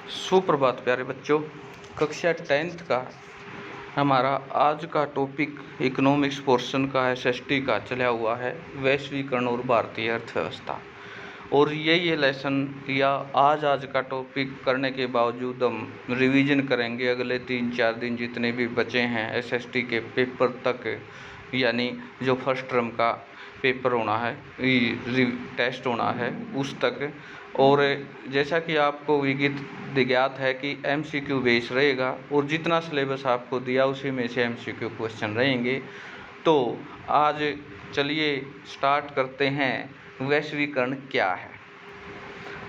सुप्रभात प्यारे बच्चों। कक्षा 10th का हमारा आज का टॉपिक इकोनॉमिक्स पोर्शन का एसएसटी का चला हुआ है, वैश्वीकरण और भारतीय अर्थव्यवस्था। और ये लेसन या आज का टॉपिक करने के बावजूद हम रिवीजन करेंगे अगले 3-4 दिन जितने भी बचे हैं एसएसटी के पेपर तक, यानी जो फर्स्ट टर्म का पेपर होना है, टेस्ट होना है उस तक। और जैसा कि आपको ज्ञात है कि एमसीक्यू बेस रहेगा और जितना सिलेबस आपको दिया उसी में से एमसीक्यू क्वेश्चन रहेंगे। तो आज चलिए स्टार्ट करते हैं। वैश्वीकरण क्या है?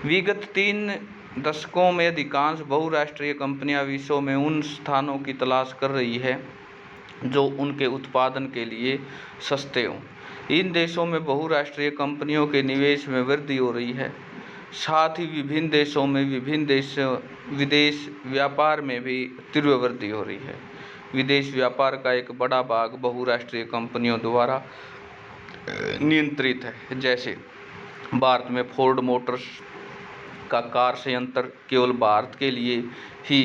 विगत 3 दशकों में अधिकांश बहुराष्ट्रीय कंपनियां विश्व में उन स्थानों की तलाश कर रही है जो उनके उत्पादन के लिए सस्ते हों। इन देशों में बहुराष्ट्रीय कंपनियों के निवेश में वृद्धि हो रही है, साथ ही विभिन्न देशों में विदेश व्यापार में भी तीव्र वृद्धि हो रही है। विदेश व्यापार का एक बड़ा भाग बहुराष्ट्रीय कंपनियों द्वारा नियंत्रित है। जैसे भारत में फोर्ड मोटर्स का कार संयंत्र केवल भारत के लिए ही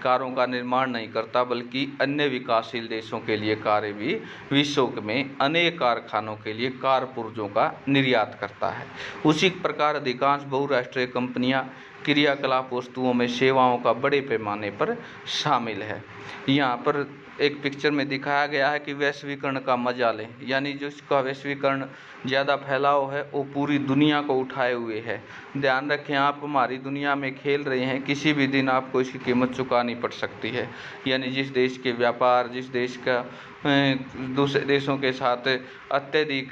कारों का निर्माण नहीं करता, बल्कि अन्य विकासशील देशों के लिए कारें भी विश्व में अनेक कारखानों के लिए कार पुर्जों का निर्यात करता है। उसी प्रकार अधिकांश बहुराष्ट्रीय कंपनियां क्रियाकलाप वस्तुओं में सेवाओं का बड़े पैमाने पर शामिल है। यहाँ पर एक पिक्चर में दिखाया गया है कि वैश्वीकरण का मजा लें, यानी जिसका वैश्वीकरण ज़्यादा फैलाव है वो पूरी दुनिया को उठाए हुए है। ध्यान रखें, आप हमारी दुनिया में खेल रहे हैं, किसी भी दिन आपको इसकी कीमत चुकानी पड़ सकती है। यानी जिस देश के व्यापार, जिस देश का दूसरे देशों के साथ अत्यधिक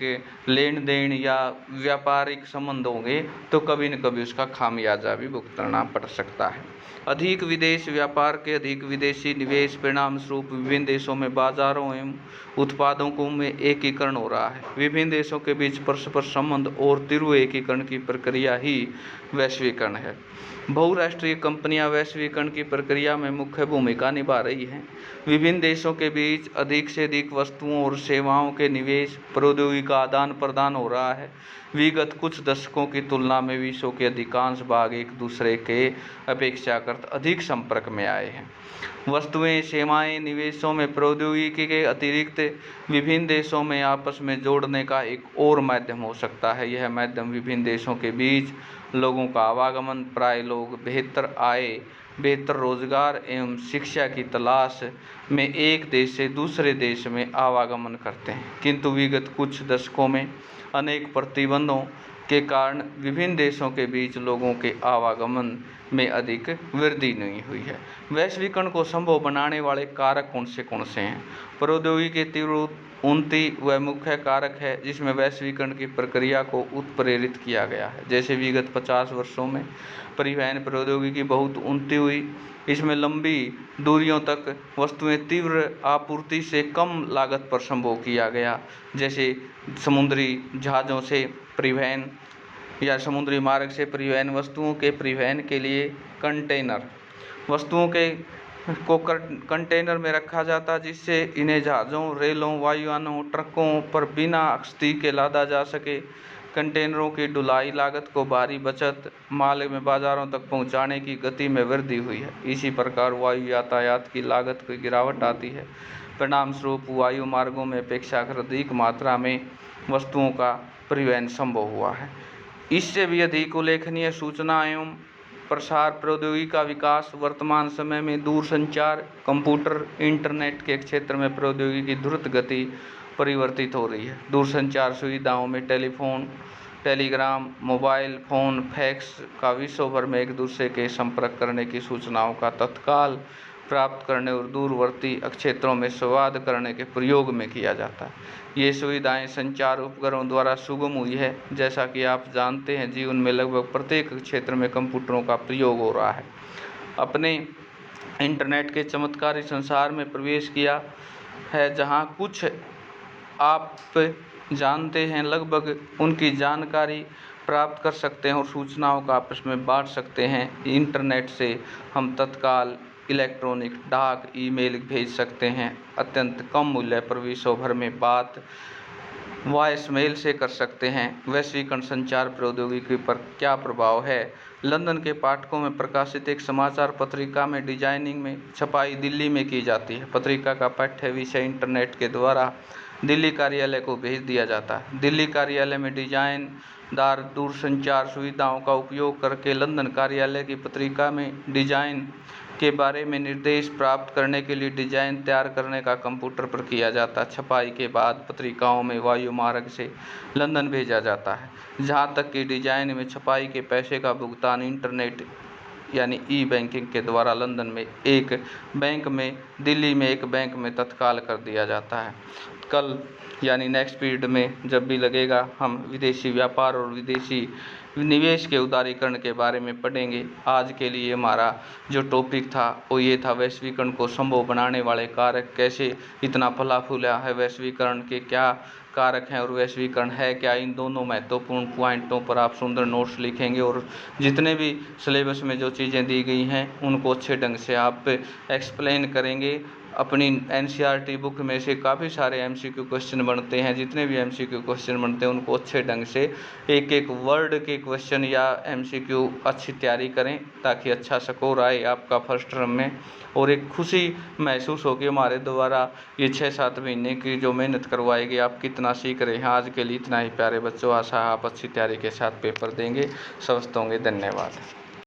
लेन देन या व्यापारिक संबंध होंगे तो कभी न कभी उसका खामियाजा भी भुगतना पड़ सकता है। अधिक विदेश व्यापार के अधिक विदेशी निवेश परिणाम स्वरूप विभिन्न देशों में बाजारों एवं उत्पादकों में एकीकरण हो रहा है। विभिन्न देशों के बीच परस्पर संबंध और तीव्र एकीकरण की प्रक्रिया ही वैश्वीकरण है। बहुराष्ट्रीय कंपनियां वैश्वीकरण की प्रक्रिया में मुख्य भूमिका निभा रही हैं। विभिन्न देशों के बीच अधिक से अधिक वस्तुओं और सेवाओं के निवेश, प्रौद्योगिकी का आदान प्रदान हो रहा है। विगत कुछ दशकों की तुलना में विश्व के अधिकांश भाग एक दूसरे के अपेक्षाकृत अधिक संपर्क में आए हैं। वस्तुएं, सेवाएं, निवेशों में प्रौद्योगिकी के अतिरिक्त विभिन्न देशों में आपस में जोड़ने का एक और माध्यम हो सकता है। यह माध्यम विभिन्न देशों के बीच लोगों का आवागमन। प्राय लोग बेहतर आय, बेहतर रोजगार एवं शिक्षा की तलाश में एक देश से दूसरे देश में आवागमन करते हैं, किंतु विगत कुछ दशकों में अनेक प्रतिबंधों के कारण विभिन्न देशों के बीच लोगों के आवागमन में अधिक वृद्धि नहीं हुई है। वैश्वीकरण को संभव बनाने वाले कारक कौन से हैं? प्रौद्योगिकी की तीव्र उन्नति वह मुख्य कारक है जिसमें वैश्वीकरण की प्रक्रिया को उत्प्रेरित किया गया है। जैसे विगत 50 वर्षों में परिवहन प्रौद्योगिकी बहुत उन्नति हुई। इसमें लंबी दूरियों तक वस्तुएं तीव्र आपूर्ति से कम लागत पर संभव किया गया। जैसे समुद्री जहाज़ों से परिवहन या समुद्री मार्ग से परिवहन, वस्तुओं के परिवहन के लिए कंटेनर, वस्तुओं के को कंटेनर में रखा जाता, जिससे इन्हें जहाज़ों, रेलों, वायुयानों, ट्रकों पर बिना अक्सती के लादा जा सके। कंटेनरों की ढुलाई लागत को भारी बचत, माल में बाजारों तक पहुंचाने की गति में वृद्धि हुई है। इसी प्रकार वायु यातायात की लागत की गिरावट आती है। परिणाम स्वरूप वायु मार्गों में अपेक्षाकृत अधिक मात्रा में वस्तुओं का परिवहन संभव हुआ है। इससे भी अधिक उल्लेखनीय सूचना एवं प्रसार प्रौद्योगिकी का विकास। वर्तमान समय में दूरसंचार, कंप्यूटर, इंटरनेट के क्षेत्र में प्रौद्योगिकी की द्रुत गति परिवर्तित हो रही है। दूरसंचार सुविधाओं में telephone, Telegram, mobile phone, fax का विश्व भर में एक दूसरे के संपर्क करने की सूचनाओं का तत्काल प्राप्त करने और दूरवर्ती क्षेत्रों में संवाद करने के प्रयोग में किया जाता है। ये सुविधाएं संचार उपकरणों द्वारा सुगम हुई है। जैसा कि आप जानते हैं, जीवन में लगभग प्रत्येक क्षेत्र में कंप्यूटरों का प्रयोग हो रहा है। अपने इंटरनेट के चमत्कारी संसार में प्रवेश किया है, जहां कुछ आप जानते हैं लगभग उनकी जानकारी प्राप्त कर सकते हैं और सूचनाओं का आपस में बांट सकते हैं। इंटरनेट से हम तत्काल इलेक्ट्रॉनिक डाक, ईमेल भेज सकते हैं। अत्यंत कम मूल्य पर विश्व भर में बात वॉइसमेल से कर सकते हैं। वैश्वीकरण संचार प्रौद्योगिकी पर क्या प्रभाव है? लंदन के पाठकों में प्रकाशित एक समाचार पत्रिका में डिजाइनिंग में छपाई दिल्ली में की जाती है। पत्रिका का पाठ्य विषय इंटरनेट के द्वारा दिल्ली कार्यालय को भेज दिया जाता है। दिल्ली कार्यालय में डिजाइनदार दूरसंचार सुविधाओं का उपयोग करके लंदन कार्यालय की पत्रिका में डिजाइन के बारे में निर्देश प्राप्त करने के लिए डिजाइन तैयार करने का कंप्यूटर पर किया जाता है। छपाई के बाद पत्रिकाओं में वायु मार्ग से लंदन भेजा जाता है। जहां तक कि डिजाइन में छपाई के पैसे का भुगतान इंटरनेट यानी ई बैंकिंग के द्वारा लंदन में एक बैंक में, दिल्ली में एक बैंक में तत्काल कर दिया जाता है। कल यानी नेक्स्ट पीरियड में जब भी लगेगा, हम विदेशी व्यापार और विदेशी निवेश के उदारीकरण के बारे में पढ़ेंगे। आज के लिए हमारा जो टॉपिक था वो ये था, वैश्वीकरण को संभव बनाने वाले कारक कैसे इतना फला फूला है, वैश्वीकरण के क्या कारक हैं और वैश्वीकरण है क्या। इन दोनों महत्वपूर्ण पॉइंटों पर आप सुंदर नोट्स लिखेंगे और जितने भी सिलेबस में जो चीज़ें दी गई हैं उनको अच्छे ढंग से आप एक्सप्लेन करेंगे। अपनी एनसीईआरटी बुक में से काफ़ी सारे एमसीक्यू क्वेश्चन बनते हैं। जितने भी एमसीक्यू क्वेश्चन बनते हैं उनको अच्छे ढंग से एक एक वर्ड के क्वेश्चन या एमसीक्यू अच्छी तैयारी करें ताकि अच्छा स्कोर आए आपका फर्स्ट टर्म में और एक खुशी महसूस हो कि हमारे द्वारा ये 6-7 महीने की जो मेहनत करवाई गई, आप कितना सीख रहे हैं। आज के लिए इतना ही प्यारे बच्चों, आशा आप अच्छी तैयारी के साथ पेपर देंगे। स्वस्थ होंगे। धन्यवाद।